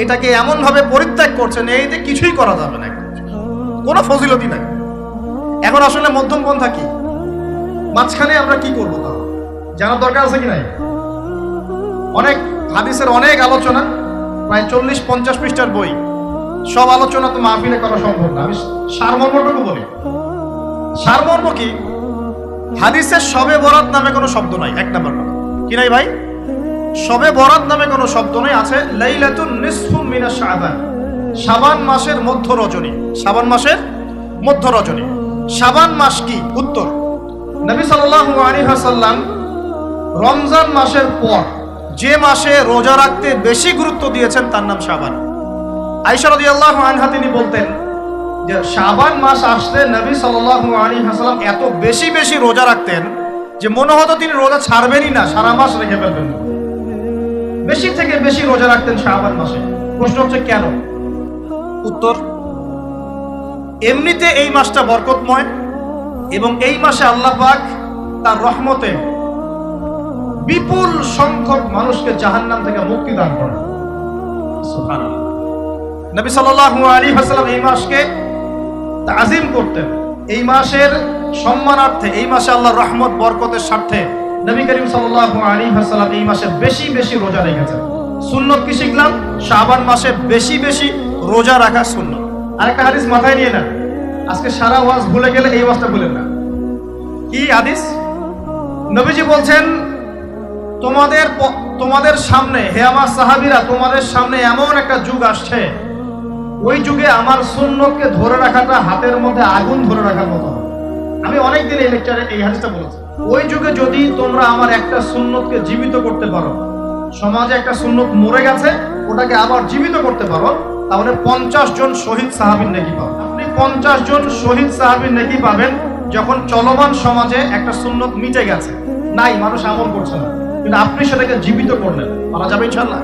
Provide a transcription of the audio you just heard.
এটাকে এমনভাবে পরিত্যাগ করছেন এইতে কিছুই করা যাবে না, কোনো ফজিলতি নাই। এখন আসলে মধ্যম পন্থা কি, মাঝখানে আমরা কি করবো তা জানার দরকার আছে কি নাই? অনেক হাদিসের অনেক আলোচনা, প্রায় 40-50 পৃষ্ঠার বই, সব আলোচনা তো মাহফিলে করা সম্ভব না। আমি সারমর্মটুকু বলি। সারমর্ম কি? হাদিসের শবে বরাত নামে কোনো শব্দ নাই, এক নাম্বার কথা। কি নাই ভাই? শবে বরাত নামে কোনো শব্দ নাই। আছে লাইলাতুন নিসফুম মিনাশ শাবান, শাবান মাসের মধ্য রজনী। শাবান মাসের মধ্য রজনী। শাবান মাস কি? উত্তর, নবী সাল্লাল্লাহু আলাইহি ওয়াসাল্লাম রমজান মাসের পর যে মাসে রোজা রাখতে বেশি গুরুত্ব দিয়েছেন তার নাম শাবান। আয়েশা রাদিয়াল্লাহু আনহা তিনি বলতেন যে শাবান মাস আসলে নবী সাল্লাল্লাহু আলাইহি ওয়াসাল্লাম এত বেশি বেশি রোজা রাখতেন যে মনে হতো তিনি রোজা ছাড়বেনই না, সারা মাস রেখে ফেলবেন। বেশি থেকে বেশি রোজা রাখতেন শাবান মাসে। প্রশ্ন হচ্ছে কেন? উত্তর, এমনিতে এই মাসটা বরকতময় এবং এই মাসে আল্লাহ পাক তার রহমতে বিপুল সংখ্যক মানুষকে জাহান্নাম থেকে মুক্তি দান করেন। সুবহানাল্লাহ। নবী সাল্লাল্লাহু আলাইহি ওয়াসাল্লাম এই মাসকে তাজিম করতেন। এই মাসের সম্মানার্থে, এই মাসে আল্লাহর রহমত বরকতের স্বার্থে নবী করিম সাল্লাল্লাহু আলাইহি ওয়াসাল্লাম এই মাসে বেশি বেশি রোজা রেখেছেন। সুন্নত কি শিখলাম? শাবান মাসে বেশি বেশি রোজা রাখা সুন্নত। আরেকটা হাদিস মাথায় নিয়ে না, আজকে সারা ওয়াজ ভুলে গেলে এই ওয়াজটা ভুলেন না। কি হাদিস? নবীজি বলছেন, তোমাদের সামনে, হে আমার সাহাবীরা, তোমাদের সামনে এমন একটা যুগ আসছে, ওই যুগে আমার সুন্নতকে ধরে রাখাটা হাতের মধ্যে আগুন ধরে রাখার মতো। আমি অনেকদিন এই লেকচারে এই হাদিসটা বলেছি। ওই যুগে যদি তোমরা আমার একটা সুন্নতকে জীবিত করতে পারো, সমাজে একটা সুন্নত মরে গেছে ওটাকে আবার জীবিত করতে পারো, তাহলে 50 জন শহীদ সাহাবীর নেকি পাবেন। আপনি 50 জন শহীদ সাহাবীর নেকি পাবেন যখন চলমান সমাজে একটা সুন্নত মিটে গেছে, নাই, মানুষ আমল করছে না, কিন্তু আপনি সেটাকে জীবিত করলেন। পারা যাবে ইনশাআল্লাহ।